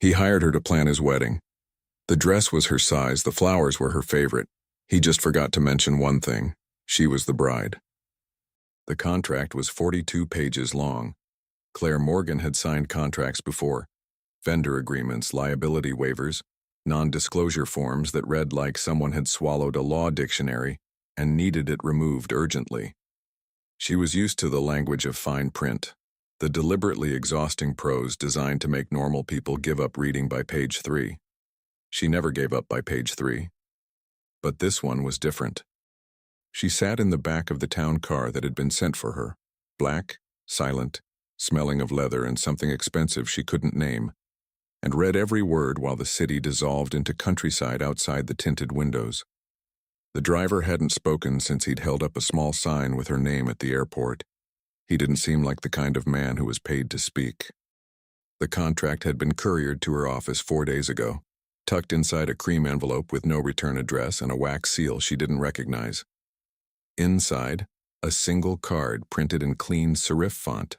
He hired her to plan his wedding. The dress was her size, the flowers were her favorite. He just forgot to mention one thing. She was the bride. The contract was 42 pages long. Claire Morgan had signed contracts before. Vendor agreements, liability waivers, non-disclosure forms that read like someone had swallowed a law dictionary and needed it removed urgently. She was used to the language of fine print, the deliberately exhausting prose designed to make normal people give up reading by page 3. She never gave up by page 3. But this one was different. She sat in the back of the town car that had been sent for her, black, silent, smelling of leather and something expensive she couldn't name, and read every word while the city dissolved into countryside outside the tinted windows. The driver hadn't spoken since he'd held up a small sign with her name at the airport. He didn't seem like the kind of man who was paid to speak. The contract had been couriered to her office 4 days ago, tucked inside a cream envelope with no return address and a wax seal she didn't recognize. Inside, a single card printed in clean serif font.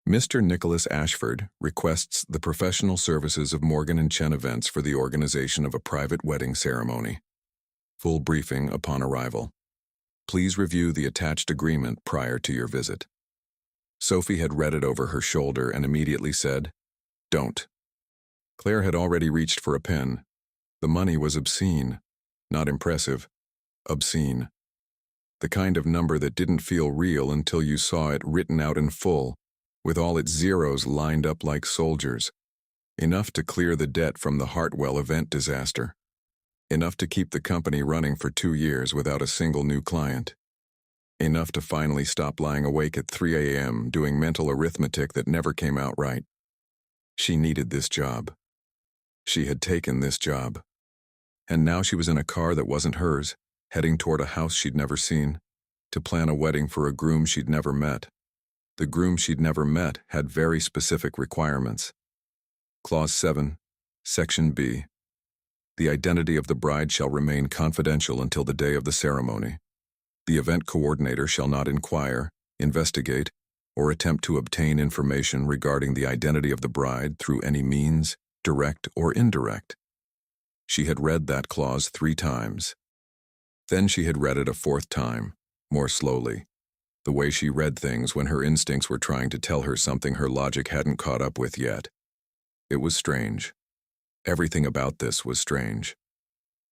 Mr. Nicholas Ashford requests the professional services of Morgan & Chen Events for the organization of a private wedding ceremony. Full briefing upon arrival. Please review the attached agreement prior to your visit. Sophie had read it over her shoulder and immediately said, "Don't." Claire had already reached for a pen. The money was obscene. Not impressive. Obscene. The kind of number that didn't feel real until you saw it written out in full, with all its zeros lined up like soldiers. Enough to clear the debt from the Hartwell event disaster. Enough to keep the company running for 2 years without a single new client. Enough to finally stop lying awake at 3 a.m. doing mental arithmetic that never came out right. She needed this job. She had taken this job. And now she was in a car that wasn't hers, heading toward a house she'd never seen, to plan a wedding for a groom she'd never met. The groom she'd never met had very specific requirements. Clause 7, Section B. The identity of the bride shall remain confidential until the day of the ceremony. The event coordinator shall not inquire, investigate, or attempt to obtain information regarding the identity of the bride through any means, direct or indirect. She had read that clause 3 times. Then she had read it a 4th time, more slowly, the way she read things when her instincts were trying to tell her something her logic hadn't caught up with yet. It was strange. Everything about this was strange.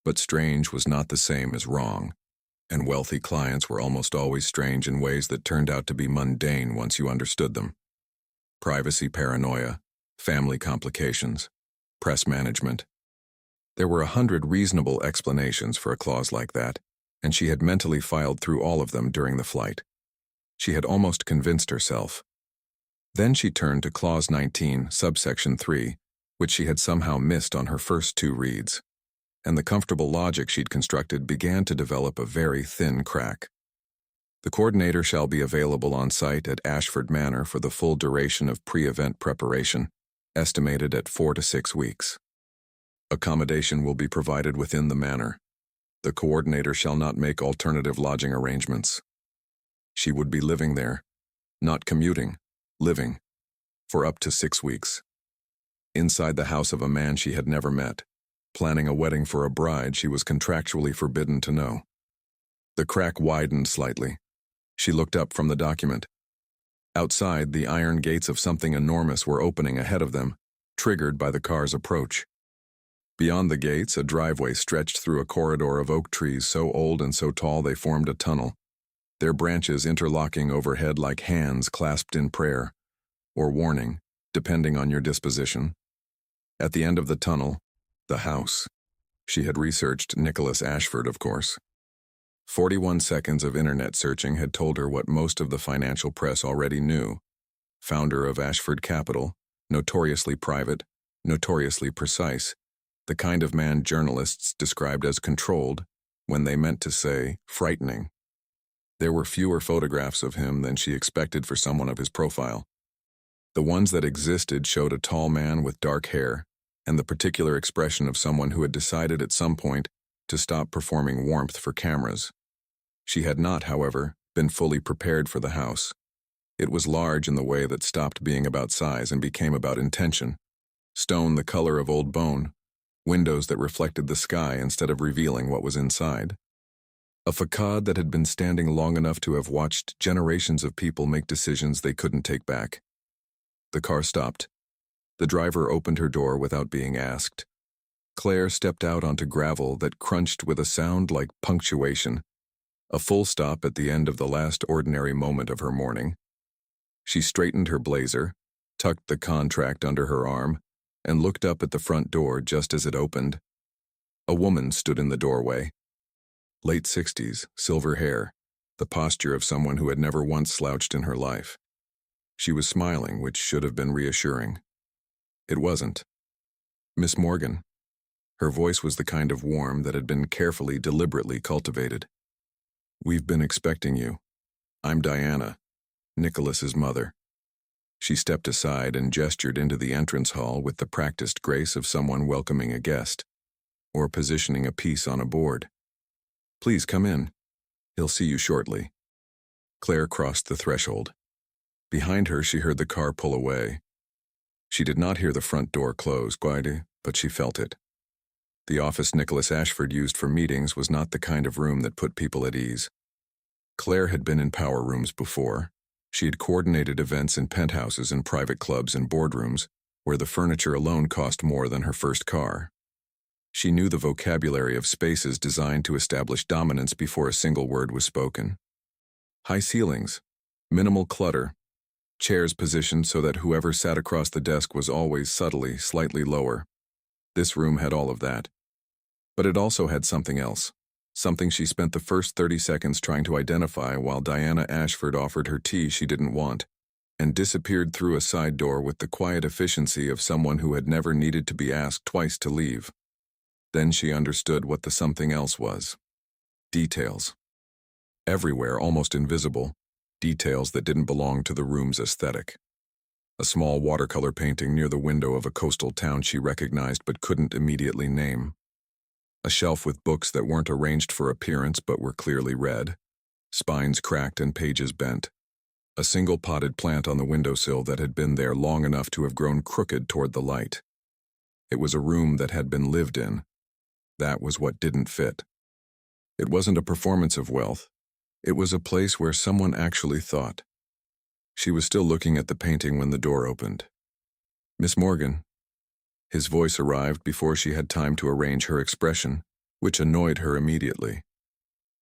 But strange was not the same as wrong, and wealthy clients were almost always strange in ways that turned out to be mundane once you understood them. Privacy paranoia, family complications, press management. There were 100 reasonable explanations for a clause like that, and she had mentally filed through all of them during the flight. She had almost convinced herself. Then she turned to Clause 19, subsection 3, which she had somehow missed on her first 2 reads, and the comfortable logic she'd constructed began to develop a very thin crack. The coordinator shall be available on site at Ashford Manor for the full duration of pre-event preparation, estimated at 4 to 6 weeks. Accommodation will be provided within the manor. The coordinator shall not make alternative lodging arrangements. She would be living there, not commuting, living, for up to 6 weeks. Inside the house of a man she had never met, planning a wedding for a bride she was contractually forbidden to know. The crack widened slightly. She looked up from the document. Outside, the iron gates of something enormous were opening ahead of them, triggered by the car's approach. Beyond the gates, a driveway stretched through a corridor of oak trees so old and so tall they formed a tunnel, their branches interlocking overhead like hands clasped in prayer, or warning, depending on your disposition. At the end of the tunnel, the house. She had researched Nicholas Ashford, of course. 41 seconds of internet searching had told her what most of the financial press already knew. Founder of Ashford Capital, notoriously private, notoriously precise, the kind of man journalists described as controlled when they meant to say frightening. There were fewer photographs of him than she expected for someone of his profile. The ones that existed showed a tall man with dark hair and the particular expression of someone who had decided at some point to stop performing warmth for cameras. She had not, however, been fully prepared for the house. It was large in the way that stopped being about size and became about intention. Stone the color of old bone, windows that reflected the sky instead of revealing what was inside. A facade that had been standing long enough to have watched generations of people make decisions they couldn't take back. The car stopped. The driver opened her door without being asked. Claire stepped out onto gravel that crunched with a sound like punctuation, a full stop at the end of the last ordinary moment of her morning. She straightened her blazer, tucked the contract under her arm, and looked up at the front door just as it opened. A woman stood in the doorway. Late 60s, silver hair, the posture of someone who had never once slouched in her life. She was smiling, which should have been reassuring. It wasn't. Miss Morgan. Her voice was the kind of warmth that had been carefully, deliberately cultivated. "We've been expecting you. I'm Diana, Nicholas's mother." She stepped aside and gestured into the entrance hall with the practiced grace of someone welcoming a guest, or positioning a piece on a board. "Please come in. He'll see you shortly." Claire crossed the threshold. Behind her, she heard the car pull away. She did not hear the front door close, but she felt it. The office Nicholas Ashford used for meetings was not the kind of room that put people at ease. Claire had been in power rooms before. She had coordinated events in penthouses and private clubs and boardrooms, where the furniture alone cost more than her first car. She knew the vocabulary of spaces designed to establish dominance before a single word was spoken. High ceilings, minimal clutter, chairs positioned so that whoever sat across the desk was always subtly, slightly lower. This room had all of that. But it also had something else, something she spent the first 30 seconds trying to identify while Diana Ashford offered her tea she didn't want, and disappeared through a side door with the quiet efficiency of someone who had never needed to be asked twice to leave. Then she understood what the something else was. Details. Everywhere, almost invisible, details that didn't belong to the room's aesthetic. A small watercolor painting near the window of a coastal town she recognized but couldn't immediately name. A shelf with books that weren't arranged for appearance but were clearly read, spines cracked and pages bent. A single potted plant on the windowsill that had been there long enough to have grown crooked toward the light. It was a room that had been lived in. That was what didn't fit. It wasn't a performance of wealth. It was a place where someone actually thought. She was still looking at the painting when the door opened. "Miss Morgan." His voice arrived before she had time to arrange her expression, which annoyed her immediately.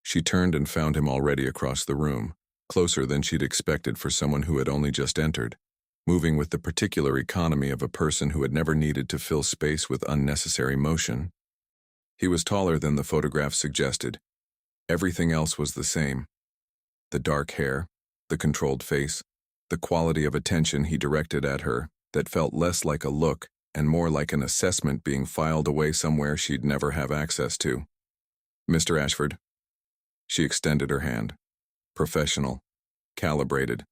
She turned and found him already across the room, closer than she'd expected for someone who had only just entered, moving with the particular economy of a person who had never needed to fill space with unnecessary motion. He was taller than the photograph suggested. Everything else was the same. The dark hair, the controlled face, the quality of attention he directed at her that felt less like a look and more like an assessment being filed away somewhere she'd never have access to. "Mr. Ashford." She extended her hand. Professional. Calibrated.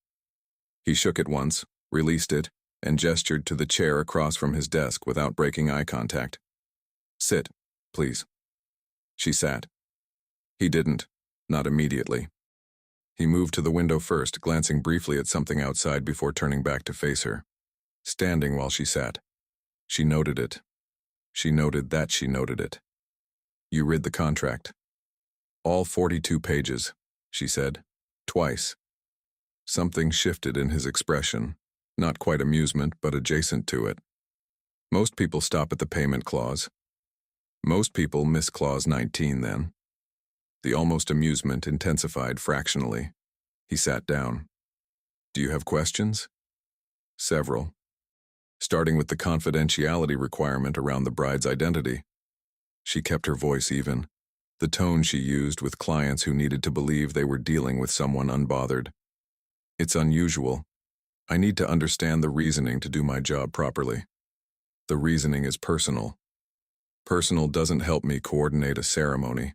He shook it once, released it, and gestured to the chair across from his desk without breaking eye contact. "Sit, please." She sat. He didn't, not immediately. He moved to the window first, glancing briefly at something outside before turning back to face her. Standing while she sat. She noted it. She noted that she noted it. "You read the contract." "All 42 pages, she said. Twice. Something shifted in his expression, not quite amusement, but adjacent to it. "Most people stop at the payment clause." "Most people miss clause 19 then." The almost amusement intensified fractionally. He sat down. "Do you have questions?" "Several. Starting with the confidentiality requirement around the bride's identity." She kept her voice even, the tone she used with clients who needed to believe they were dealing with someone unbothered. "It's unusual. I need to understand the reasoning to do my job properly. The reasoning is personal. Personal doesn't help me coordinate a ceremony."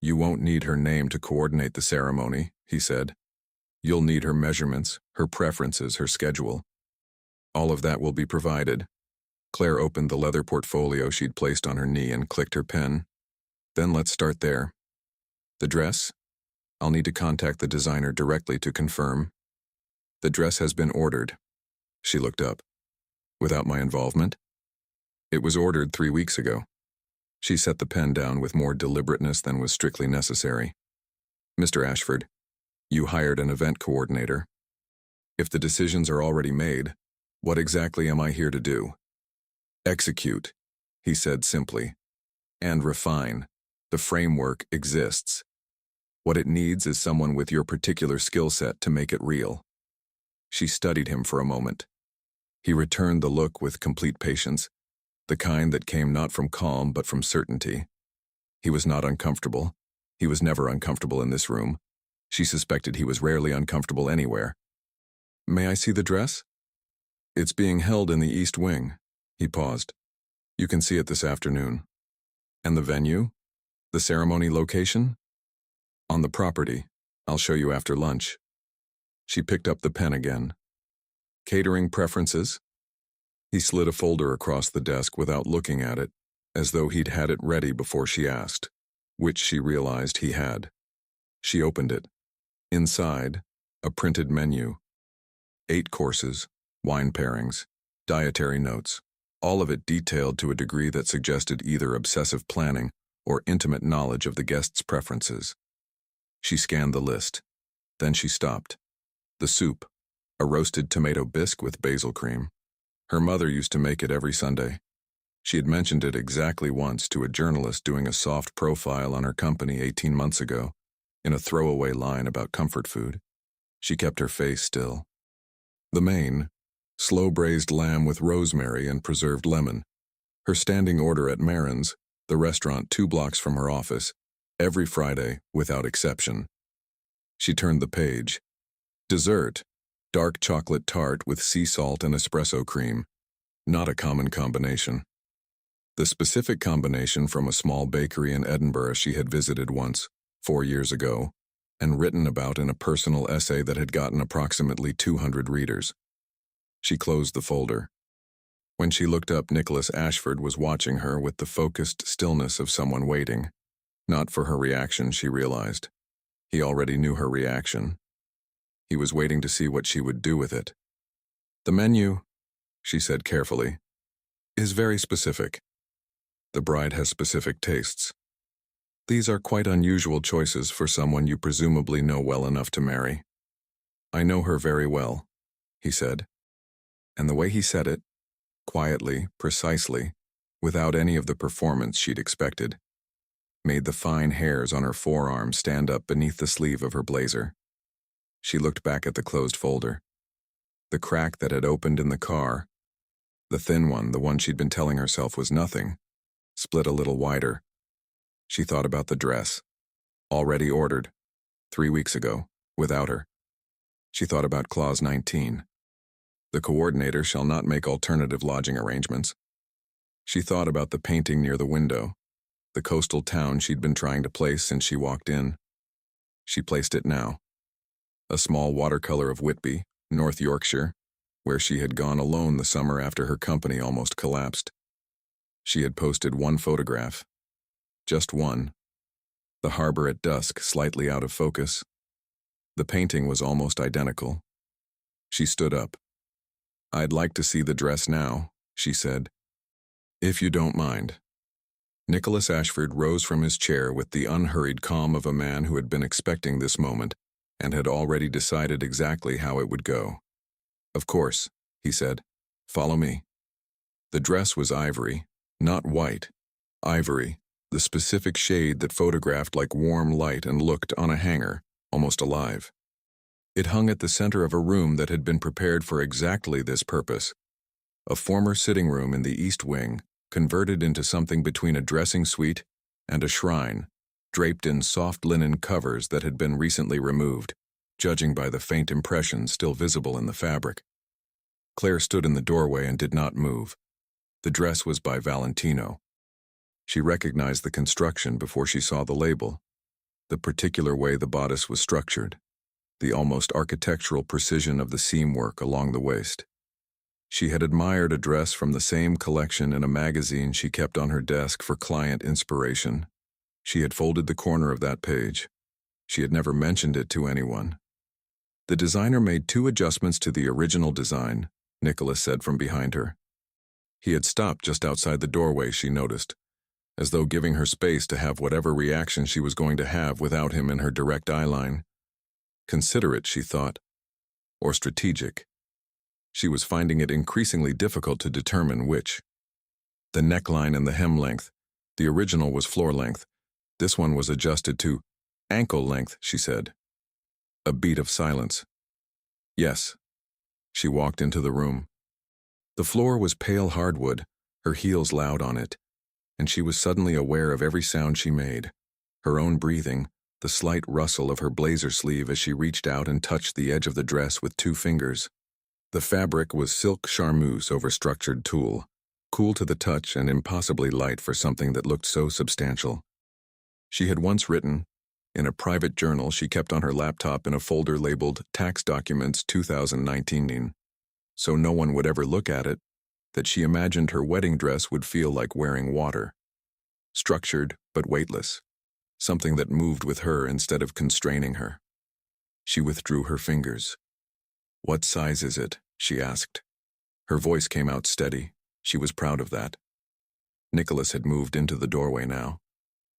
"You won't need her name to coordinate the ceremony," he said. "You'll need her measurements, her preferences, her schedule. All of that will be provided." Claire opened the leather portfolio she'd placed on her knee and clicked her pen. "Then let's start there. The dress? I'll need to contact the designer directly to confirm." "The dress has been ordered." She looked up. "Without my involvement?" It was ordered 3 weeks ago. She set the pen down with more deliberateness than was strictly necessary. Mr. Ashford, you hired an event coordinator. If the decisions are already made, what exactly am I here to do? Execute, he said simply. And refine. The framework exists. What it needs is someone with your particular skill set to make it real. She studied him for a moment. He returned the look with complete patience, the kind that came not from calm but from certainty. He was not uncomfortable. He was never uncomfortable in this room. She suspected he was rarely uncomfortable anywhere. May I see the dress? It's being held in the East Wing. He paused. You can see it this afternoon. And the venue? The ceremony location? On the property. I'll show you after lunch. She picked up the pen again. Catering preferences? He slid a folder across the desk without looking at it, as though he'd had it ready before she asked, which she realized he had. She opened it. Inside, a printed menu. 8 courses, wine pairings, dietary notes, all of it detailed to a degree that suggested either obsessive planning or intimate knowledge of the guest's preferences. She scanned the list. Then she stopped. The soup, a roasted tomato bisque with basil cream. Her mother used to make it every Sunday. She had mentioned it exactly once to a journalist doing a soft profile on her company 18 months ago, in a throwaway line about comfort food. She kept her face still. The main, slow-braised lamb with rosemary and preserved lemon. Her standing order at Maron's, the restaurant 2 blocks from her office, every Friday without exception. She turned the page. Dessert, dark chocolate tart with sea salt and espresso cream. Not a common combination. The specific combination from a small bakery in Edinburgh she had visited once, 4 years ago, and written about in a personal essay that had gotten approximately 200 readers. She closed the folder. When she looked up, Nicholas Ashford was watching her with the focused stillness of someone waiting. Not for her reaction, she realized. He already knew her reaction. He was waiting to see what she would do with it. The menu, she said carefully, is very specific. The bride has specific tastes. These are quite unusual choices for someone you presumably know well enough to marry. I know her very well, he said. And the way he said it, quietly, precisely, without any of the performance she'd expected, made the fine hairs on her forearm stand up beneath the sleeve of her blazer. She looked back at the closed folder. The crack that had opened in the car, the thin one, the one she'd been telling herself was nothing, split a little wider. She thought about the dress, already ordered, 3 weeks ago, without her. She thought about Clause 19. The coordinator shall not make alternative lodging arrangements. She thought about the painting near the window, the coastal town she'd been trying to place since she walked in. She placed it now. A small watercolor of Whitby, North Yorkshire, where she had gone alone the summer after her company almost collapsed. She had posted 1 photograph. Just one. The harbor at dusk, slightly out of focus. The painting was almost identical. She stood up. I'd like to see the dress now, she said. If you don't mind. Nicholas Ashford rose from his chair with the unhurried calm of a man who had been expecting this moment and had already decided exactly how it would go. Of course, he said. Follow me. The dress was ivory, not white. Ivory, the specific shade that photographed like warm light and looked on a hanger, almost alive. It hung at the center of a room that had been prepared for exactly this purpose. A former sitting room in the East Wing, converted into something between a dressing suite and a shrine, draped in soft linen covers that had been recently removed, judging by the faint impressions still visible in the fabric. Claire stood in the doorway and did not move. The dress was by Valentino. She recognized the construction before she saw the label, the particular way the bodice was structured, the almost architectural precision of the seam work along the waist. She had admired a dress from the same collection in a magazine she kept on her desk for client inspiration. She had folded the corner of that page. She had never mentioned it to anyone. The designer made 2 adjustments to the original design, Nicholas said from behind her. He had stopped just outside the doorway, she noticed, as though giving her space to have whatever reaction she was going to have without him in her direct eyeline. Considerate, she thought, or strategic. She was finding it increasingly difficult to determine which. The neckline and the hem length. The original was floor length. This one was adjusted to ankle length, she said. A beat of silence. Yes. She walked into the room. The floor was pale hardwood, her heels loud on it, and she was suddenly aware of every sound she made. Her own breathing, the slight rustle of her blazer sleeve as she reached out and touched the edge of the dress with 2 fingers. The fabric was silk charmeuse over structured tulle, cool to the touch and impossibly light for something that looked so substantial. She had once written, in a private journal she kept on her laptop in a folder labeled Tax Documents 2019, so no one would ever look at it, that she imagined her wedding dress would feel like wearing water. Structured but weightless, something that moved with her instead of constraining her. She withdrew her fingers. "What size is it?" she asked. Her voice came out steady. She was proud of that. Nicholas had moved into the doorway now.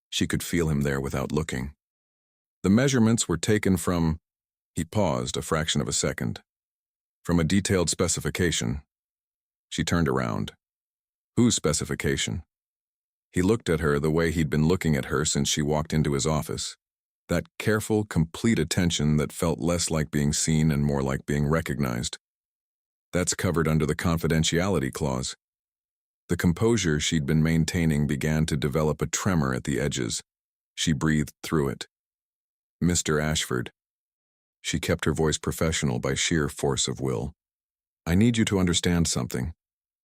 She could feel him there without looking. The measurements were taken from... He paused a fraction of a second. From a detailed specification. She turned around. Whose specification? He looked at her the way he'd been looking at her since she walked into his office. That careful, complete attention that felt less like being seen and more like being recognized. That's covered under the confidentiality clause. The composure she'd been maintaining began to develop a tremor at the edges. She breathed through it. "Mr. Ashford." She kept her voice professional by sheer force of will. "I need you to understand something.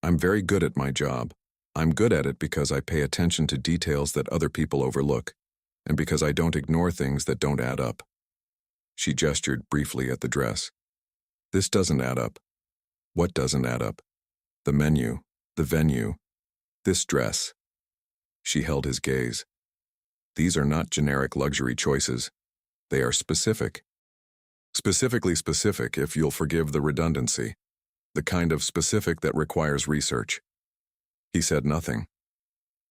I'm very good at my job. I'm good at it because I pay attention to details that other people overlook, and because I don't ignore things that don't add up." She gestured briefly at the dress. "This doesn't add up." "What doesn't add up?" "The menu, the venue, this dress." She held his gaze. "These are not generic luxury choices. They are specific. Specifically specific, if you'll forgive the redundancy. The kind of specific that requires research." He said nothing.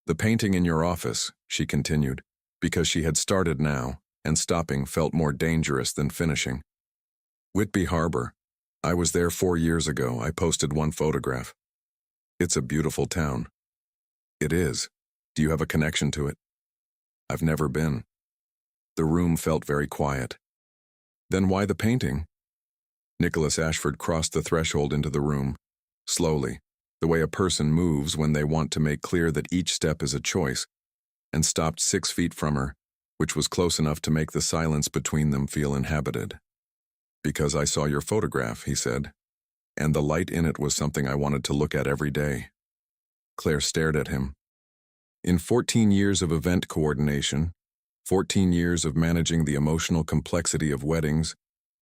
"The painting in your office," she continued, because she had started now, and stopping felt more dangerous than finishing. "Whitby Harbor. I was there 4 years ago. I posted one photograph. It's a beautiful town." "It is. Do you have a connection to it?" "I've never been." The room felt very quiet. "Then why the painting?" Nicholas Ashford crossed the threshold into the room, slowly, the way a person moves when they want to make clear that each step is a choice, and stopped 6 feet from her, which was close enough to make the silence between them feel inhabited. "Because I saw your photograph," he said, "and the light in it was something I wanted to look at every day." Claire stared at him. In 14 years of event coordination, 14 years of managing the emotional complexity of weddings,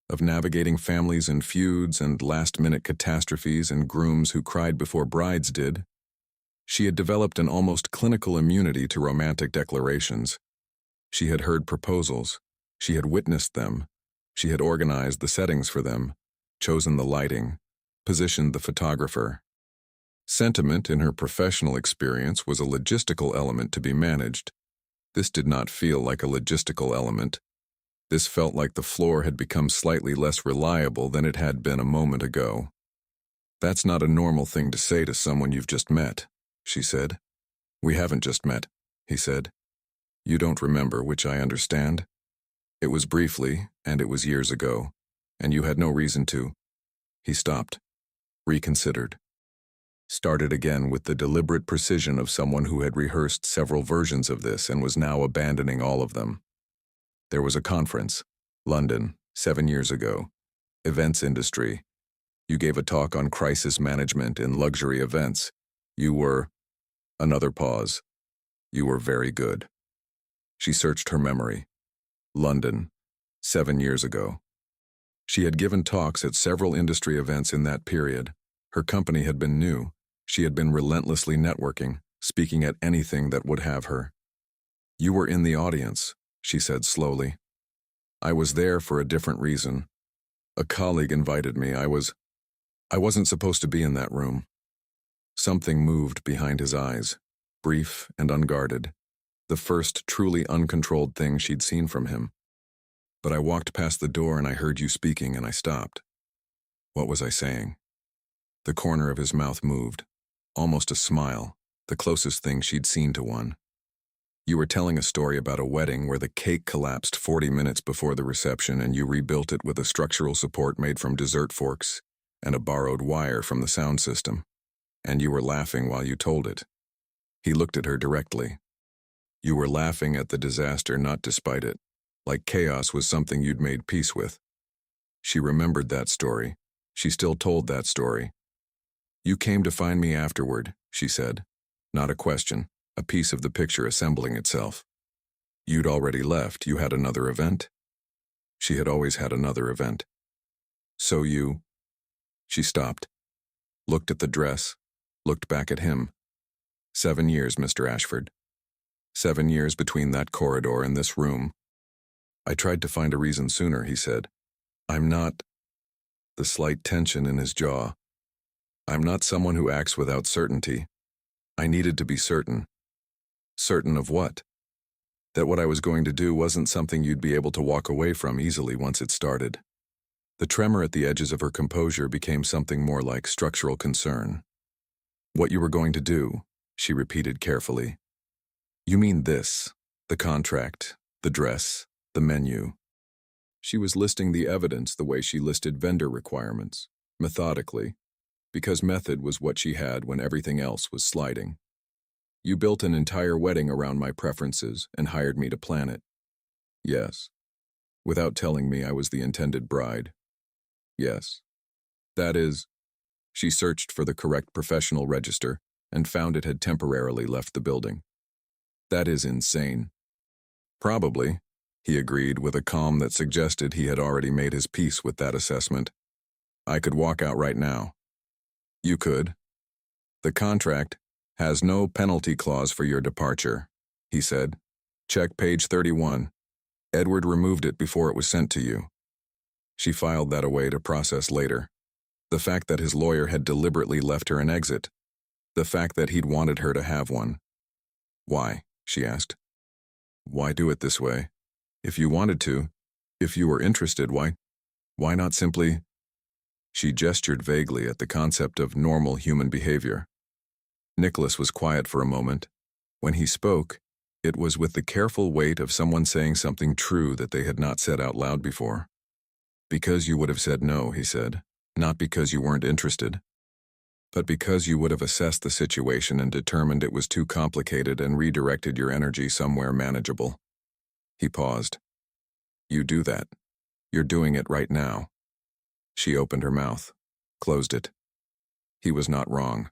of navigating families and feuds and last-minute catastrophes and grooms who cried before brides did, she had developed an almost clinical immunity to romantic declarations. She had heard proposals. She had witnessed them. She had organized the settings for them, chosen the lighting, positioned the photographer. Sentiment in her professional experience was a logistical element to be managed. This did not feel like a logistical element. This felt like the floor had become slightly less reliable than it had been a moment ago. "That's not a normal thing to say to someone you've just met," she said. "We haven't just met," he said. "You don't remember, which I understand. It was briefly, and it was years ago, and you had no reason to." He stopped, reconsidered. Started again with the deliberate precision of someone who had rehearsed several versions of this and was now abandoning all of them. "There was a conference, London, 7 years ago. Events industry. You gave a talk on crisis management in luxury events. You were..." Another pause. "You were very good." She searched her memory. London, 7 years ago. She had given talks at several industry events in that period. Her company had been new. She had been relentlessly networking, speaking at anything that would have her. "You were in the audience," she said slowly. "I was there for a different reason. A colleague invited me. I wasn't supposed to be in that room." Something moved behind his eyes, brief and unguarded, the first truly uncontrolled thing she'd seen from him. But I walked past the door and I heard you speaking and I stopped. What was I saying? The corner of his mouth moved, almost a smile, the closest thing she'd seen to one. You were telling a story about a wedding where the cake collapsed 40 minutes before the reception and you rebuilt it with a structural support made from dessert forks and a borrowed wire from the sound system. And you were laughing while you told it. He looked at her directly. You were laughing at the disaster, not despite it, like chaos was something you'd made peace with. She remembered that story. She still told that story. You came to find me afterward, she said. Not a question, a piece of the picture assembling itself. You'd already left. You had another event? She had always had another event. So you... She stopped, looked at the dress, looked back at him. 7 years, Mr. Ashford. 7 years between that corridor and this room. I tried to find a reason sooner, he said. I'm not... The slight tension in his jaw. I'm not someone who acts without certainty. I needed to be certain. Certain of what? That what I was going to do wasn't something you'd be able to walk away from easily once it started. The tremor at the edges of her composure became something more like structural concern. What you were going to do, she repeated carefully. You mean this, the contract, the dress, the menu. She was listing the evidence the way she listed vendor requirements, methodically, because method was what she had when everything else was sliding. You built an entire wedding around my preferences and hired me to plan it. Yes. Without telling me I was the intended bride. Yes. That is, she searched for the correct professional register and found it had temporarily left the building. That is insane. Probably, he agreed with a calm that suggested he had already made his peace with that assessment. I could walk out right now. You could. The contract has no penalty clause for your departure, he said. Check page 31. Edward removed it before it was sent to you. She filed that away to process later. The fact that his lawyer had deliberately left her an exit. The fact that he'd wanted her to have one. Why? She asked. Why do it this way? If you wanted to, if you were interested, why not simply... She gestured vaguely at the concept of normal human behavior. Nicholas was quiet for a moment. When he spoke, it was with the careful weight of someone saying something true that they had not said out loud before. Because you would have said no, he said, not because you weren't interested, but because you would have assessed the situation and determined it was too complicated and redirected your energy somewhere manageable. He paused. You do that. You're doing it right now. She opened her mouth, closed it. He was not wrong.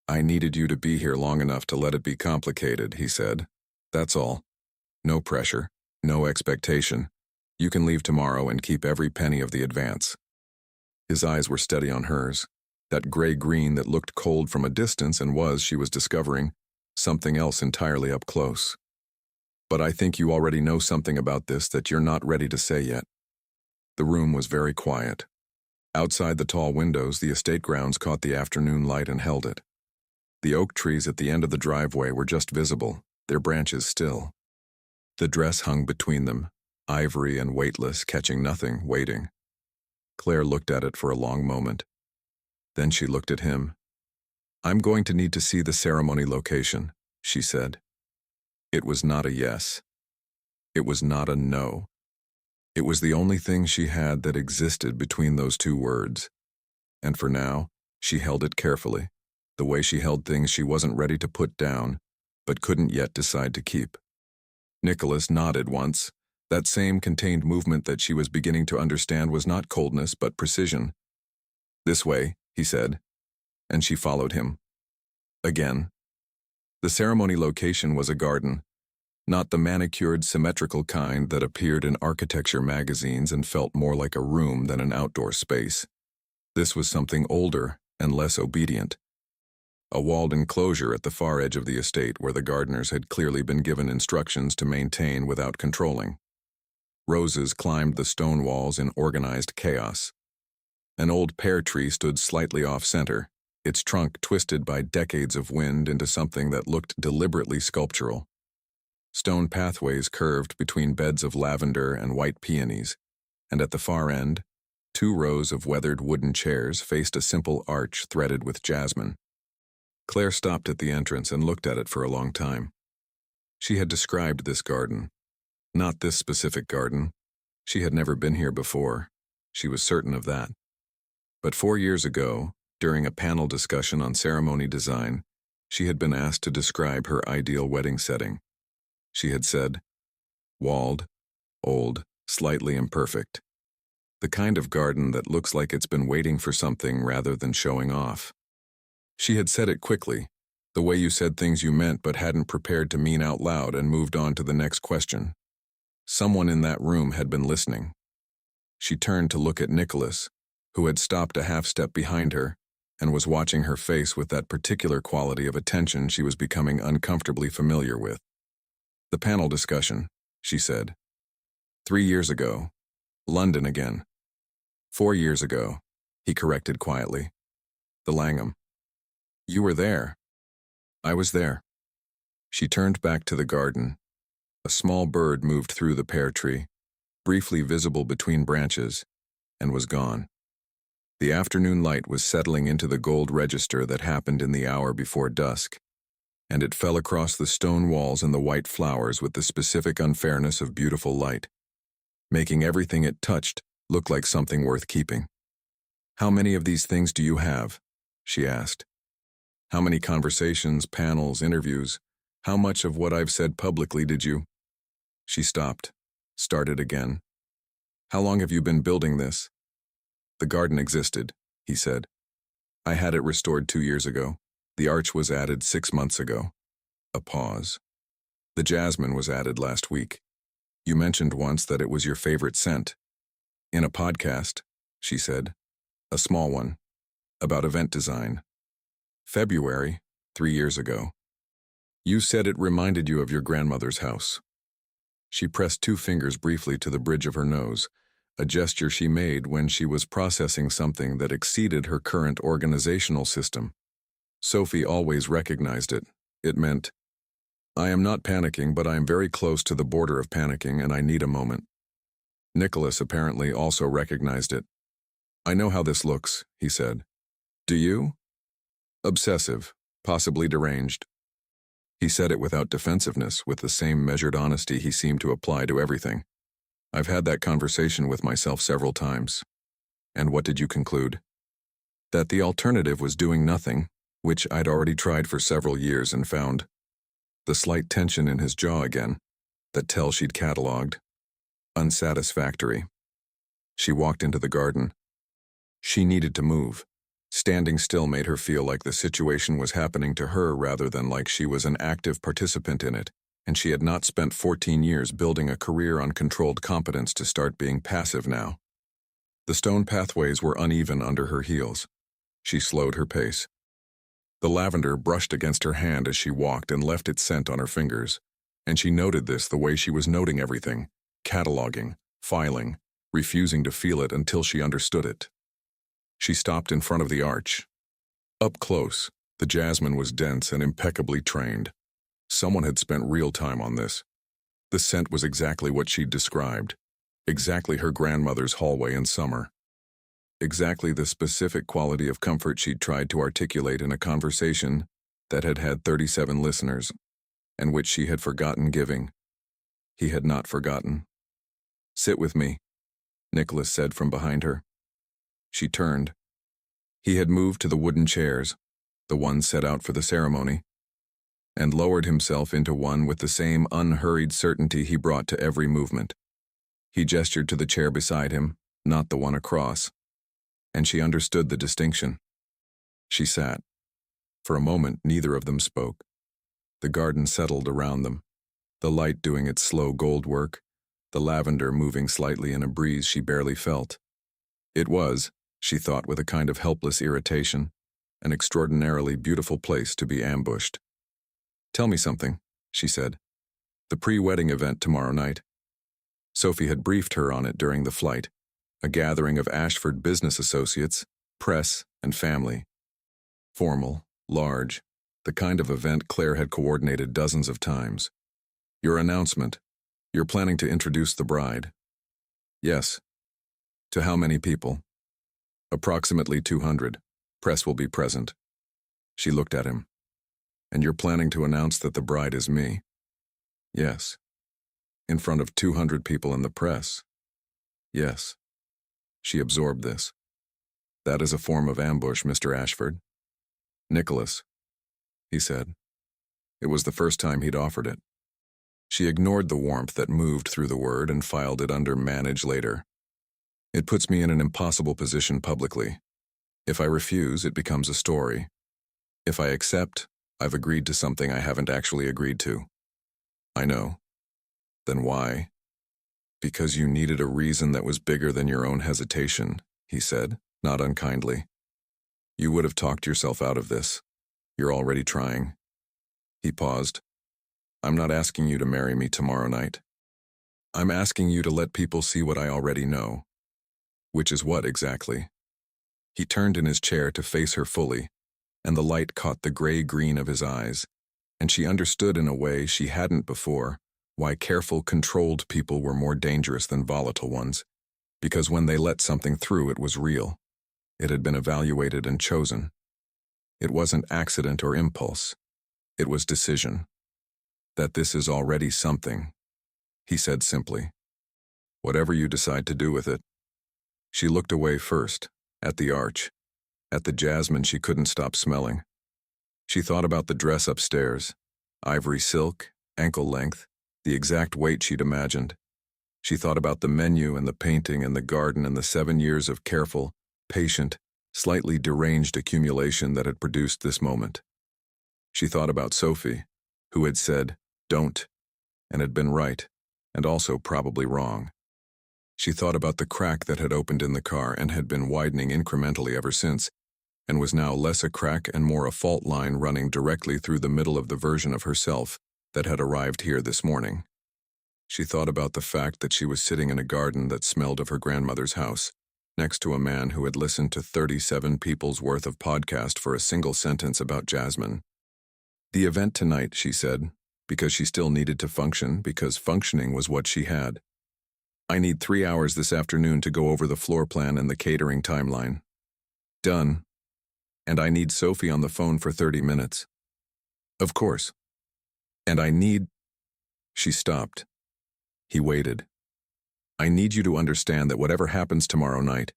I needed you to be here long enough to let it be complicated, he said. That's all. No pressure, no expectation. You can leave tomorrow and keep every penny of the advance. His eyes were steady on hers, that gray-green that looked cold from a distance and was, she was discovering, something else entirely up close. But I think you already know something about this that you're not ready to say yet. The room was very quiet. Outside the tall windows, the estate grounds caught the afternoon light and held it. The oak trees at the end of the driveway were just visible, their branches still. The dress hung between them, ivory and weightless, catching nothing, waiting. Claire looked at it for a long moment. Then she looked at him. I'm going to need to see the ceremony location, she said. It was not a yes. It was not a no. It was the only thing she had that existed between those two words. And for now, she held it carefully, the way she held things she wasn't ready to put down, but couldn't yet decide to keep. Nicholas nodded once. That same contained movement that she was beginning to understand was not coldness but precision. This way, he said, and she followed him. Again. The ceremony location was a garden, not the manicured, symmetrical kind that appeared in architecture magazines and felt more like a room than an outdoor space. This was something older and less obedient. A walled enclosure at the far edge of the estate where the gardeners had clearly been given instructions to maintain without controlling. Roses climbed the stone walls in organized chaos. An old pear tree stood slightly off-center, its trunk twisted by decades of wind into something that looked deliberately sculptural. Stone pathways curved between beds of lavender and white peonies, and at the far end, 2 rows of weathered wooden chairs faced a simple arch threaded with jasmine. Claire stopped at the entrance and looked at it for a long time. She had described this garden. Not this specific garden. She had never been here before. She was certain of that. But 4 years ago, during a panel discussion on ceremony design, she had been asked to describe her ideal wedding setting. She had said, walled, old, slightly imperfect. The kind of garden that looks like it's been waiting for something rather than showing off. She had said it quickly, the way you said things you meant but hadn't prepared to mean out loud, and moved on to the next question. Someone in that room had been listening. She turned to look at Nicholas, who had stopped a half step behind her and was watching her face with that particular quality of attention she was becoming uncomfortably familiar with. The panel discussion, she said. 3 years ago. London again. 4 years ago, he corrected quietly. The Langham. You were there. I was there. She turned back to the garden. A small bird moved through the pear tree, briefly visible between branches, and was gone. The afternoon light was settling into the gold register that happened in the hour before dusk, and it fell across the stone walls and the white flowers with the specific unfairness of beautiful light, making everything it touched look like something worth keeping. How many of these things do you have? She asked. How many conversations, panels, interviews? How much of what I've said publicly did you? She stopped, started again. How long have you been building this? The garden existed, he said. I had it restored 2 years ago. The arch was added 6 months ago. A pause. The jasmine was added last week. You mentioned once that it was your favorite scent. In a podcast, she said. A small one. About event design. February, 3 years ago. You said it reminded you of your grandmother's house. She pressed 2 fingers briefly to the bridge of her nose, a gesture she made when she was processing something that exceeded her current organizational system. Sophie always recognized it. It meant, I am not panicking, but I am very close to the border of panicking, and I need a moment. Nicholas apparently also recognized it. I know how this looks, he said. Do you? Obsessive, possibly deranged. He said it without defensiveness, with the same measured honesty he seemed to apply to everything. I've had that conversation with myself several times. And what did you conclude? That the alternative was doing nothing, which I'd already tried for several years and found. The slight tension in his jaw again, that tell she'd catalogued. Unsatisfactory. She walked into the garden. She needed to move. Standing still made her feel like the situation was happening to her rather than like she was an active participant in it, and she had not spent 14 years building a career on controlled competence to start being passive now. The stone pathways were uneven under her heels. She slowed her pace. The lavender brushed against her hand as she walked and left its scent on her fingers, and she noted this the way she was noting everything, cataloging, filing, refusing to feel it until she understood it. She stopped in front of the arch. Up close, the jasmine was dense and impeccably trained. Someone had spent real time on this. The scent was exactly what she'd described, exactly her grandmother's hallway in summer. Exactly the specific quality of comfort she'd tried to articulate in a conversation that had had 37 listeners, and which she had forgotten giving. He had not forgotten. Sit with me, Nicholas said from behind her. She turned. He had moved to the wooden chairs, the ones set out for the ceremony, and lowered himself into one with the same unhurried certainty he brought to every movement. He gestured to the chair beside him, not the one across, and she understood the distinction. She sat. For a moment, neither of them spoke. The garden settled around them, the light doing its slow gold work, the lavender moving slightly in a breeze she barely felt. It was, she thought with a kind of helpless irritation, an extraordinarily beautiful place to be ambushed. Tell me something, she said. The pre-wedding event tomorrow night. Sophie had briefed her on it during the flight, a gathering of Ashford business associates, press, and family. Formal, large, the kind of event Claire had coordinated dozens of times. Your announcement. You're planning to introduce the bride. Yes. To how many people? Approximately 200. Press will be present. She looked at him. And you're planning to announce that the bride is me? Yes. In front of 200 people in the press? Yes. She absorbed this. That is a form of ambush, Mr. Ashford. Nicholas, he said. It was the first time he'd offered it. She ignored the warmth that moved through the word and filed it under manage later. It puts me in an impossible position publicly. If I refuse, it becomes a story. If I accept, I've agreed to something I haven't actually agreed to. I know. Then why? Because you needed a reason that was bigger than your own hesitation, he said, not unkindly. You would have talked yourself out of this. You're already trying. He paused. I'm not asking you to marry me tomorrow night. I'm asking you to let people see what I already know. Which is what exactly? He turned in his chair to face her fully, and the light caught the gray-green of his eyes, and she understood in a way she hadn't before why careful, controlled people were more dangerous than volatile ones, because when they let something through, it was real. It had been evaluated and chosen. It wasn't accident or impulse. It was decision. That this is already something, he said simply. Whatever you decide to do with it. She looked away first, at the arch, at the jasmine she couldn't stop smelling. She thought about the dress upstairs, ivory silk, ankle length, the exact weight she'd imagined. She thought about the menu and the painting and the garden and the 7 years of careful, patient, slightly deranged accumulation that had produced this moment. She thought about Sophie, who had said, "Don't," and had been right, and also probably wrong. She thought about the crack that had opened in the car and had been widening incrementally ever since, and was now less a crack and more a fault line running directly through the middle of the version of herself that had arrived here this morning. She thought about the fact that she was sitting in a garden that smelled of her grandmother's house, next to a man who had listened to 37 people's worth of podcast for a single sentence about Jasmine. The event tonight, she said, because she still needed to function, because functioning was what she had. I need 3 hours this afternoon to go over the floor plan and the catering timeline. Done. And I need Sophie on the phone for 30 minutes. Of course. And I need... She stopped. He waited. I need you to understand that whatever happens tomorrow night,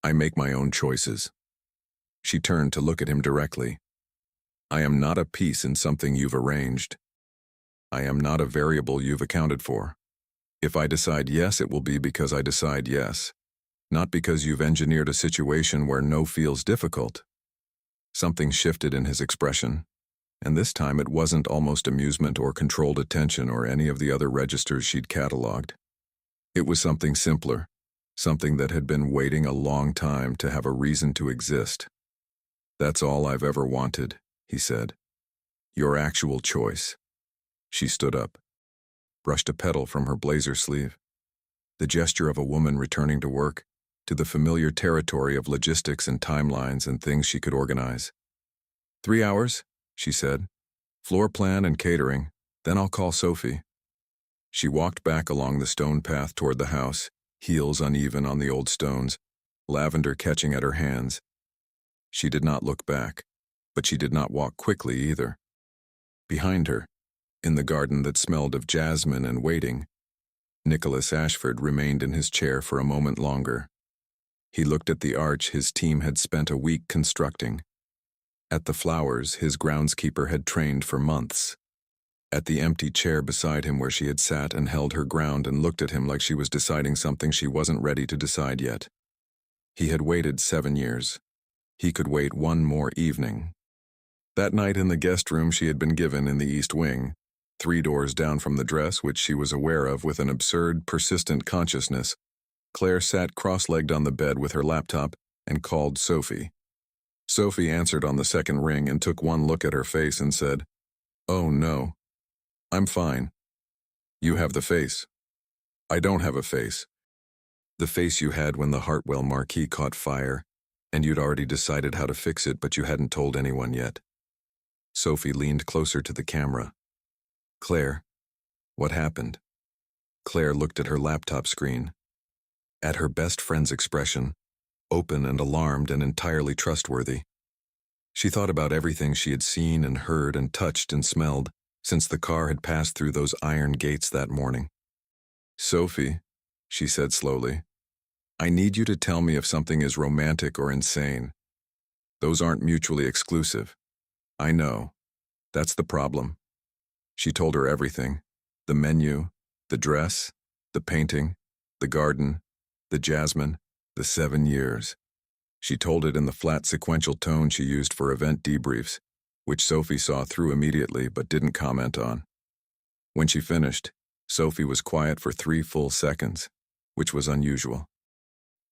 I make my own choices. She turned to look at him directly. I am not a piece in something you've arranged. I am not a variable you've accounted for. If I decide yes, it will be because I decide yes, not because you've engineered a situation where no feels difficult. Something shifted in his expression, and this time it wasn't almost amusement or controlled attention or any of the other registers she'd cataloged. It was something simpler, something that had been waiting a long time to have a reason to exist. That's all I've ever wanted, he said. Your actual choice. She stood up, brushed a petal from her blazer sleeve. The gesture of a woman returning to work, to the familiar territory of logistics and timelines and things she could organize. 3 hours, she said. Floor plan and catering, then I'll call Sophie. She walked back along the stone path toward the house, heels uneven on the old stones, lavender catching at her hands. She did not look back, but she did not walk quickly either. Behind her, in the garden that smelled of jasmine and waiting, Nicholas Ashford remained in his chair for a moment longer. He looked at the arch his team had spent a week constructing, at the flowers his groundskeeper had trained for months, at the empty chair beside him where she had sat and held her ground and looked at him like she was deciding something she wasn't ready to decide yet. He had waited 7 years. He could wait one more evening. That night in the guest room she had been given in the East Wing, 3 doors down from the dress which she was aware of with an absurd, persistent consciousness, Claire sat cross-legged on the bed with her laptop and called Sophie. Sophie answered on the second ring and took one look at her face and said, "Oh no. I'm fine. You have the face. I don't have a face. The face you had when the Hartwell marquee caught fire, And you'd already decided how to fix it, but you hadn't told anyone yet. Sophie leaned closer to the camera. Claire, what happened? Claire looked at her laptop screen. At her best friend's expression, open and alarmed and entirely trustworthy. She thought about everything she had seen and heard and touched and smelled since the car had passed through those iron gates that morning. Sophie, she said slowly, I need you to tell me if something is romantic or insane. Those aren't mutually exclusive. I know. That's the problem. She told her everything. The menu, the dress, the painting, the garden, the jasmine, the 7 years. She told it in the flat sequential tone she used for event debriefs, which Sophie saw through immediately but didn't comment on. When she finished, Sophie was quiet for 3 full seconds, which was unusual.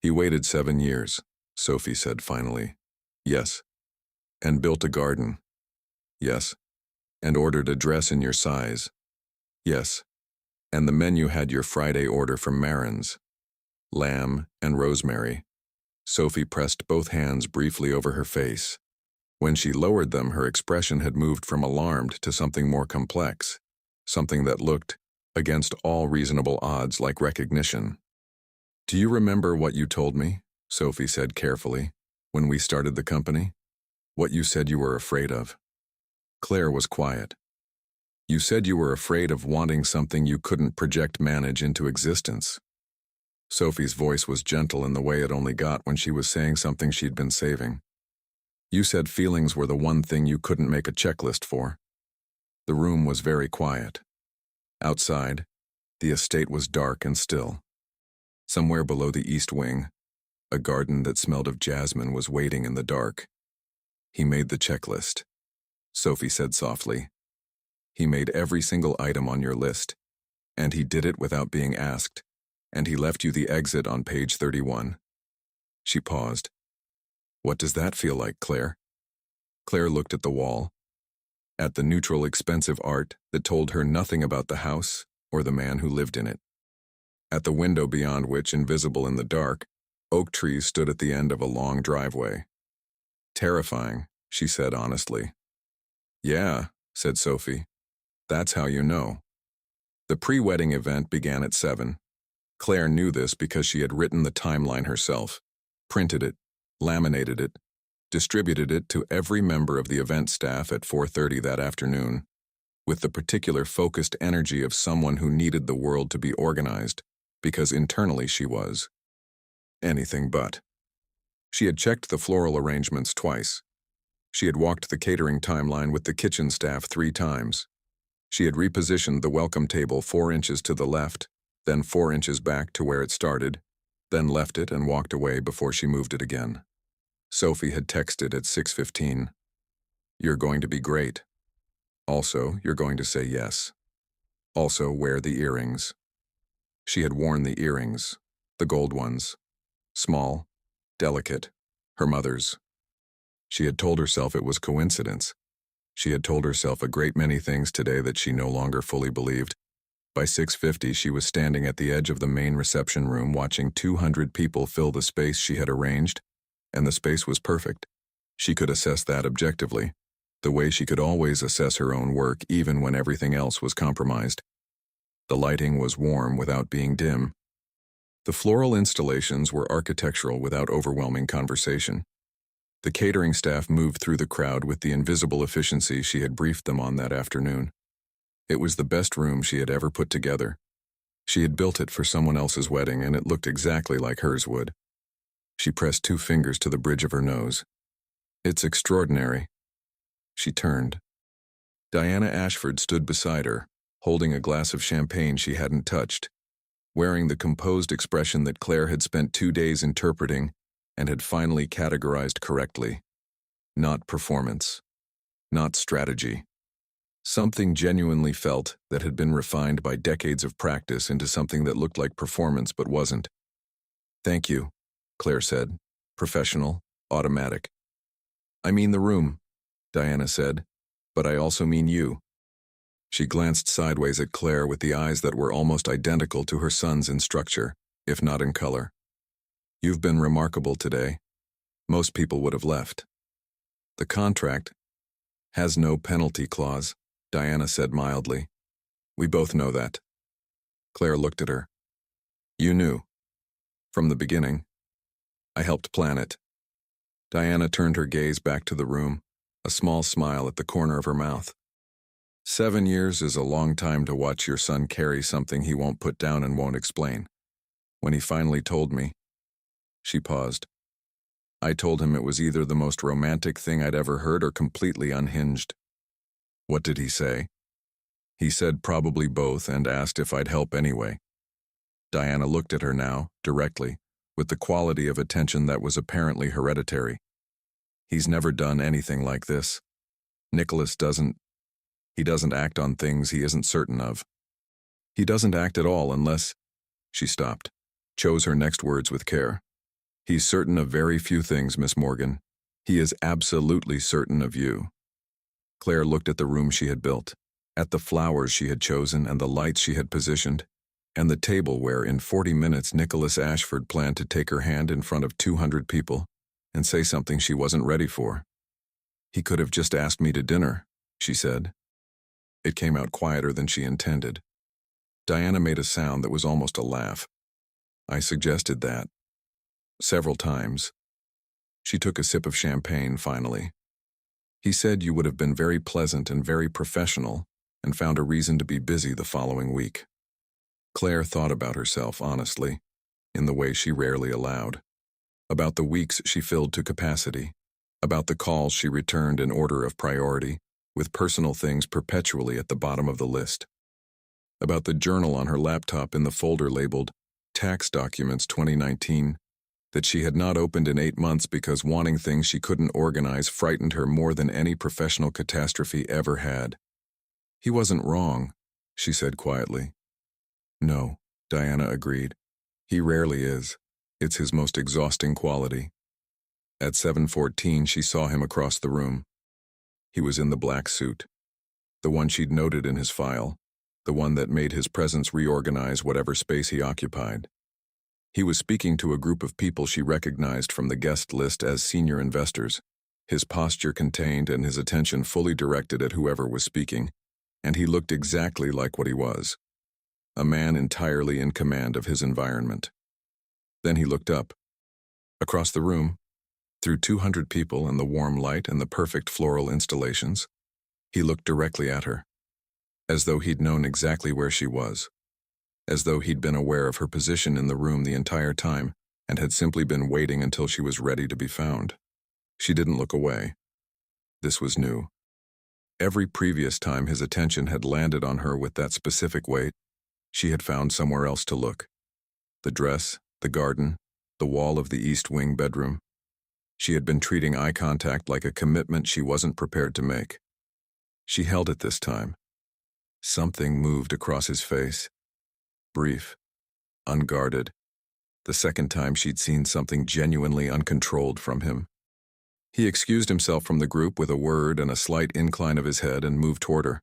He waited 7 years, Sophie said finally. Yes. And built a garden. Yes. And ordered a dress in your size. Yes. And the menu had your Friday order from Marin's. Lamb and rosemary. Sophie pressed both hands briefly over her face. When she lowered them, her expression had moved from alarmed to something more complex, something that looked, against all reasonable odds, like recognition. Do you remember what you told me, Sophie said carefully, when we started the company? What you said you were afraid of? Claire was quiet. You said you were afraid of wanting something you couldn't manage into existence. Sophie's voice was gentle in the way it only got when she was saying something she'd been saving. You said feelings were the one thing you couldn't make a checklist for. The room was very quiet. Outside, the estate was dark and still. Somewhere below the east wing, a garden that smelled of jasmine was waiting in the dark. He made the checklist, Sophie said softly. He made every single item on your list, and he did it without being asked, and he left you the exit on page 31. She paused. What does that feel like, Claire? Claire looked at the wall, at the neutral, expensive art that told her nothing about the house or the man who lived in it. At the window beyond which, invisible in the dark, oak trees stood at the end of a long driveway. Terrifying, she said honestly. Yeah, said Sophie. That's how you know. The pre-wedding event began at 7. Claire knew this because she had written the timeline herself, printed it, laminated it, distributed it to every member of the event staff at 4:30 that afternoon, with the particular focused energy of someone who needed the world to be organized, because internally she was anything but. She had checked the floral arrangements twice. She had walked the catering timeline with the kitchen staff 3 times. She had repositioned the welcome table 4 inches to the left, then 4 inches back to where it started, then left it and walked away before she moved it again. Sophie had texted at 6:15. You're going to be great. Also, you're going to say yes. Also, wear the earrings. She had worn the earrings, the gold ones. Small, delicate, her mother's. She had told herself it was coincidence. She had told herself a great many things today that she no longer fully believed. By 6:50, she was standing at the edge of the main reception room watching 200 people fill the space she had arranged, and the space was perfect. She could assess that objectively, the way she could always assess her own work even when everything else was compromised. The lighting was warm without being dim. The floral installations were architectural without overwhelming conversation. The catering staff moved through the crowd with the invisible efficiency she had briefed them on that afternoon. It was the best room she had ever put together. She had built it for someone else's wedding, and it looked exactly like hers would. She pressed 2 fingers to the bridge of her nose. It's extraordinary. She turned. Diana Ashford stood beside her, holding a glass of champagne she hadn't touched, wearing the composed expression that Claire had spent 2 days interpreting and had finally categorized correctly. Not performance. Not strategy. Something genuinely felt that had been refined by decades of practice into something that looked like performance but wasn't. Thank you, Claire said, professional, automatic. I mean the room, Diana said, but I also mean you. She glanced sideways at Claire with the eyes that were almost identical to her son's in structure, if not in color. You've been remarkable today. Most people would have left. The contract has no penalty clause, Diana said mildly. We both know that. Claire looked at her. You knew. From the beginning. I helped plan it. Diana turned her gaze back to the room, a small smile at the corner of her mouth. 7 years is a long time to watch your son carry something he won't put down and won't explain. When he finally told me, she paused. I told him it was either the most romantic thing I'd ever heard or completely unhinged. What did he say? He said probably both and asked if I'd help anyway. Diana looked at her now, directly, with the quality of attention that was apparently hereditary. He's never done anything like this. Nicholas doesn't act on things he isn't certain of. He doesn't act at all unless... She stopped, chose her next words with care. He's certain of very few things, Miss Morgan. He is absolutely certain of you. Claire looked at the room she had built, at the flowers she had chosen and the lights she had positioned, and the table where in 40 minutes Nicholas Ashford planned to take her hand in front of 200 people and say something she wasn't ready for. He could have just asked me to dinner, she said. It came out quieter than she intended. Diana made a sound that was almost a laugh. I suggested that. Several times. She took a sip of champagne finally. He said you would have been very pleasant and very professional and found a reason to be busy the following week. Claire thought about herself honestly, in the way she rarely allowed. About the weeks she filled to capacity. About the calls she returned in order of priority, with personal things perpetually at the bottom of the list. About the journal on her laptop in the folder labeled Tax Documents 2019 that she had not opened in 8 months because wanting things she couldn't organize frightened her more than any professional catastrophe ever had. He wasn't wrong, she said quietly. No, Diana agreed. He rarely is. It's his most exhausting quality. At 7:14 she saw him across the room. He was in the black suit, the one she'd noted in his file, the one that made his presence reorganize whatever space he occupied. He was speaking to a group of people she recognized from the guest list as senior investors, his posture contained and his attention fully directed at whoever was speaking, and he looked exactly like what he was, a man entirely in command of his environment. Then he looked up. Across the room, through 200 people and the warm light and the perfect floral installations, he looked directly at her, as though he'd known exactly where she was, as though he'd been aware of her position in the room the entire time and had simply been waiting until she was ready to be found. She didn't look away. This was new. Every previous time his attention had landed on her with that specific weight, she had found somewhere else to look. The dress, the garden, the wall of the East Wing bedroom. She had been treating eye contact like a commitment she wasn't prepared to make. She held it this time. Something moved across his face. Brief, unguarded. The second time she'd seen something genuinely uncontrolled from him. He excused himself from the group with a word and a slight incline of his head and moved toward her.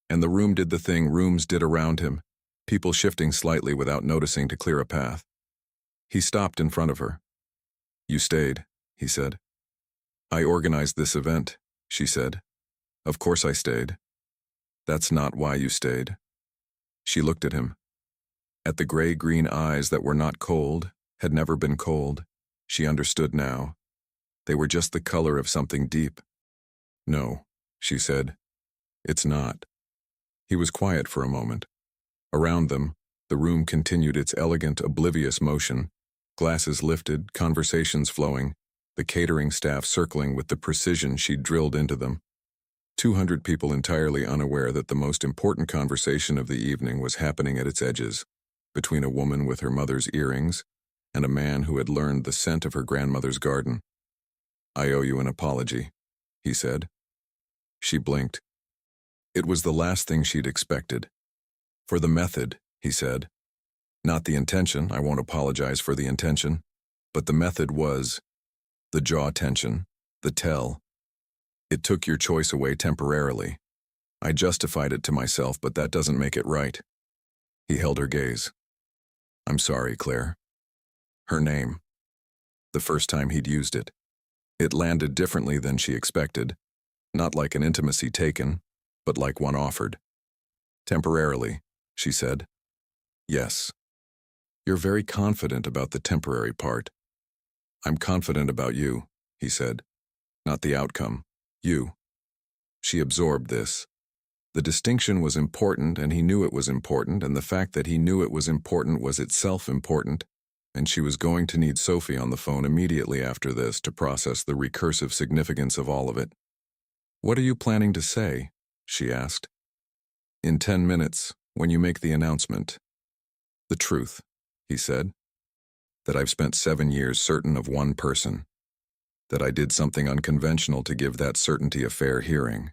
And the room did the thing rooms did around him, people shifting slightly without noticing to clear a path. He stopped in front of her. You stayed, he said. I organized this event, she said. Of course I stayed. That's not why you stayed. She looked at him. At the gray-green eyes that were not cold, had never been cold, she understood now. They were just the color of something deep. No, she said. It's not. He was quiet for a moment. Around them, the room continued its elegant, oblivious motion, glasses lifted, conversations flowing, the catering staff circling with the precision she'd drilled into them. 200 people entirely unaware that the most important conversation of the evening was happening at its edges, between a woman with her mother's earrings and a man who had learned the scent of her grandmother's garden. I owe you an apology, he said. She blinked. It was the last thing she'd expected. For the method, he said. Not the intention, I won't apologize for the intention, but the method was the jaw tension, the tell. It took your choice away temporarily. I justified it to myself, but that doesn't make it right. He held her gaze. I'm sorry, Claire. Her name. The first time he'd used it. It landed differently than she expected, not like an intimacy taken, but like one offered. Temporarily, she said. Yes. You're very confident about the temporary part. I'm confident about you, he said. Not the outcome. You. She absorbed this. The distinction was important, and he knew it was important, and the fact that he knew it was important was itself important, and she was going to need Sophie on the phone immediately after this to process the recursive significance of all of it. What are you planning to say? She asked. In 10 minutes, when you make the announcement. The truth, he said. That I've spent 7 years certain of one person. That I did something unconventional to give that certainty a fair hearing.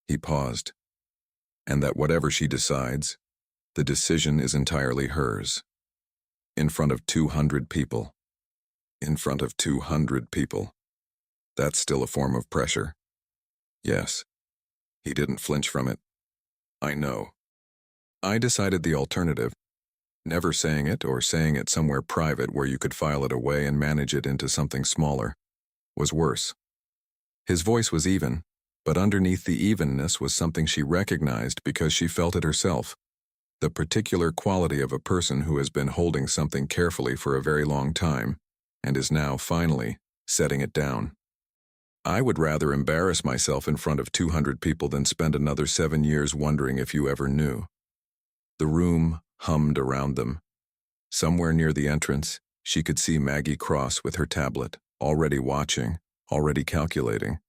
He paused. And that whatever she decides, the decision is entirely hers. In front of 200 people. In front of 200 people. That's still a form of pressure. Yes. He didn't flinch from it. I know. I decided the alternative, never saying it or saying it somewhere private where you could file it away and manage it into something smaller, was worse. His voice was even, but underneath the evenness was something she recognized because she felt it herself, the particular quality of a person who has been holding something carefully for a very long time and is now, finally, setting it down. I would rather embarrass myself in front of 200 people than spend another 7 years wondering if you ever knew. The room hummed around them. Somewhere near the entrance, she could see Maggie cross with her tablet, already watching, already calculating.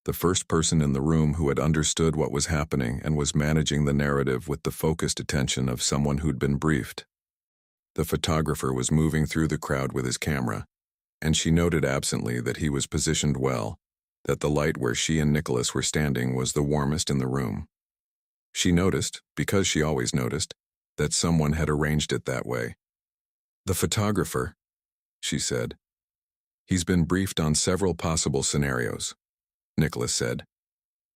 The first person in the room who had understood what was happening and was managing the narrative with the focused attention of someone who'd been briefed. The photographer was moving through the crowd with his camera, and she noted absently that he was positioned well, that the light where she and Nicholas were standing was the warmest in the room. She noticed, because she always noticed, that someone had arranged it that way. The photographer, she said. He's been briefed on several possible scenarios, Nicholas said,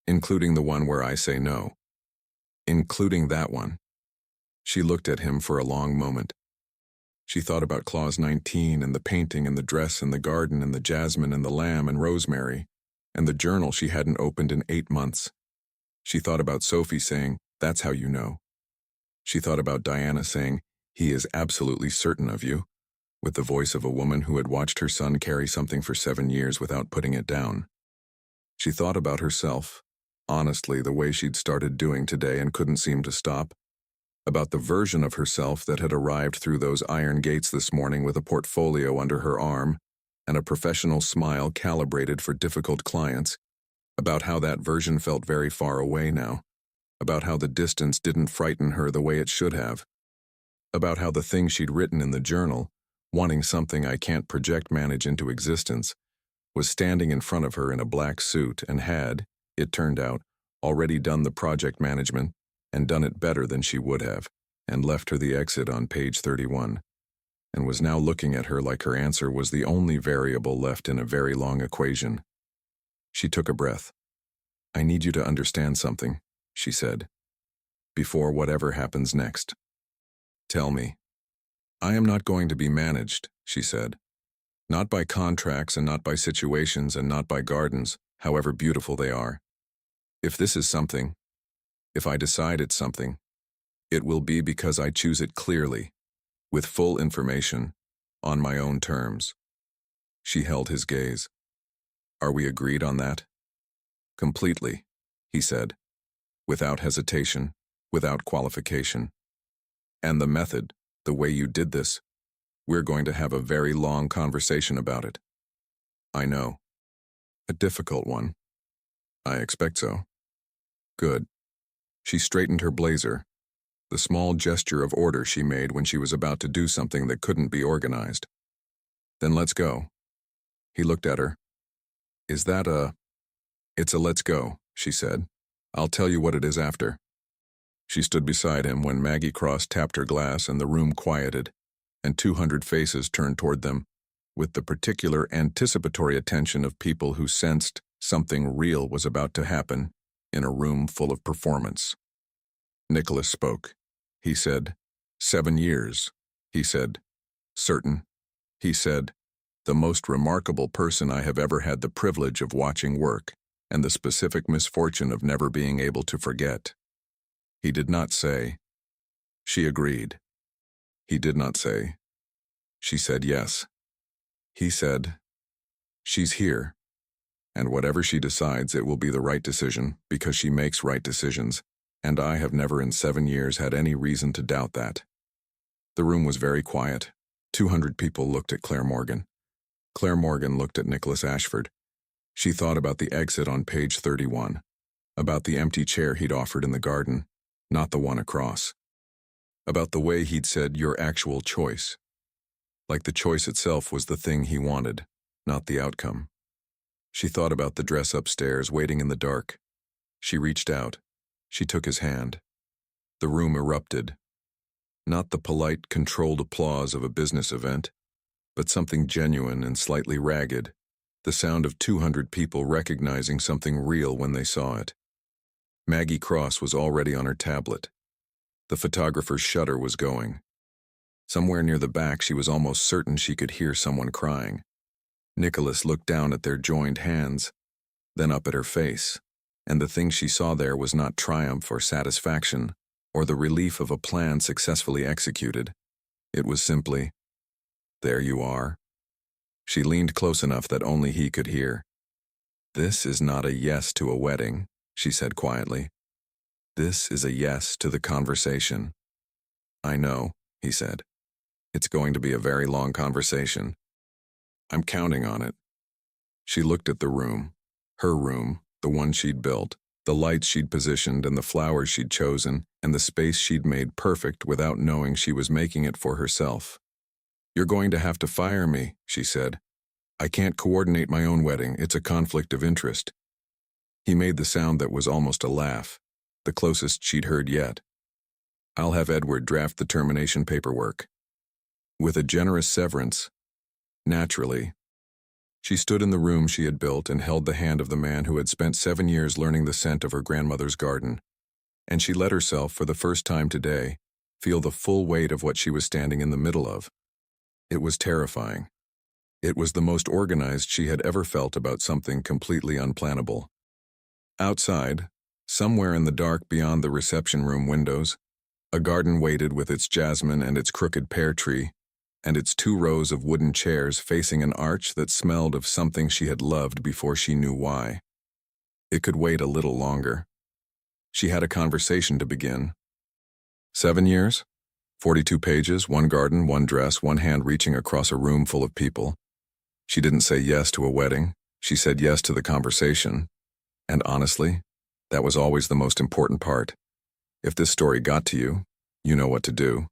including the one where I say no. Including that one. She looked at him for a long moment. She thought about Clause 19 and the painting and the dress and the garden and the jasmine and the lamb and rosemary and the journal she hadn't opened in 8 months. She thought about Sophie saying, "That's how you know." She thought about Diana saying, "He is absolutely certain of you," with the voice of a woman who had watched her son carry something for 7 years without putting it down. She thought about herself, honestly, the way she'd started doing today and couldn't seem to stop, about the version of herself that had arrived through those iron gates this morning with a portfolio under her arm and a professional smile calibrated for difficult clients, about how that version felt very far away now, about how the distance didn't frighten her the way it should have, about how the thing she'd written in the journal, wanting something I can't project manage into existence, was standing in front of her in a black suit and had, it turned out, already done the project management and done it better than she would have, and left her the exit on page 31, and was now looking at her like her answer was the only variable left in a very long equation. She took a breath. "I need you to understand something," she said, "before whatever happens next. Tell me." "I am not going to be managed," she said. "Not by contracts and not by situations and not by gardens, however beautiful they are. If this is something, if I decide it's something, it will be because I choose it clearly, with full information, on my own terms." She held his gaze. "Are we agreed on that?" "Completely," he said, without hesitation, without qualification. "And the method, the way you did this, we're going to have a very long conversation about it." "I know. A difficult one." "I expect so." "Good." She straightened her blazer, the small gesture of order she made when she was about to do something that couldn't be organized. "Then let's go." He looked at her. "Is that a—" "It's a let's go," she said. "I'll tell you what it is after." She stood beside him when Maggie Cross tapped her glass and the room quieted, and 200 faces turned toward them, with the particular anticipatory attention of people who sensed something real was about to happen in a room full of performance. Nicholas spoke. He said, 7 years. He said, certain. He said, the most remarkable person I have ever had the privilege of watching work, and the specific misfortune of never being able to forget. He did not say, "She agreed." He did not say, "She said yes." He said, "She's here, and whatever she decides, it will be the right decision because she makes right decisions, and I have never in 7 years had any reason to doubt that." The room was very quiet. 200 people looked at Claire Morgan. Claire Morgan looked at Nicholas Ashford. She thought about the exit on page 31, about the empty chair he'd offered in the garden, not the one across, about the way he'd said "your actual choice," like the choice itself was the thing he wanted, not the outcome. She thought about the dress upstairs waiting in the dark. She reached out. She took his hand. The room erupted. Not the polite, controlled applause of a business event, but something genuine and slightly ragged, the sound of 200 people recognizing something real when they saw it. Maggie Cross was already on her tablet. The photographer's shutter was going. Somewhere near the back, she was almost certain she could hear someone crying. Nicholas looked down at their joined hands, then up at her face, and the thing she saw there was not triumph or satisfaction or the relief of a plan successfully executed. It was simply, "There you are." She leaned close enough that only he could hear. "This is not a yes to a wedding," she said quietly. "This is a yes to the conversation." "I know," he said. "It's going to be a very long conversation. I'm counting on it." She looked at the room, her room, the one she'd built, the lights she'd positioned and the flowers she'd chosen, and the space she'd made perfect without knowing she was making it for herself. "You're going to have to fire me," she said. "I can't coordinate my own wedding. It's a conflict of interest." He made the sound that was almost a laugh, the closest she'd heard yet. "I'll have Edward draft the termination paperwork." With a generous severance, naturally. She stood in the room she had built and held the hand of the man who had spent 7 years learning the scent of her grandmother's garden. And she let herself, for the first time today, feel the full weight of what she was standing in the middle of. It was terrifying. It was the most organized she had ever felt about something completely unplannable. Outside, somewhere in the dark beyond the reception room windows, a garden waited with its jasmine and its crooked pear tree, and its 2 rows of wooden chairs facing an arch that smelled of something she had loved before she knew why. It could wait a little longer. She had a conversation to begin. 7 years? 42 pages, 1 garden, 1 dress, 1 hand reaching across a room full of people. She didn't say yes to a wedding. She said yes to the conversation. And honestly, that was always the most important part. If this story got to you, you know what to do.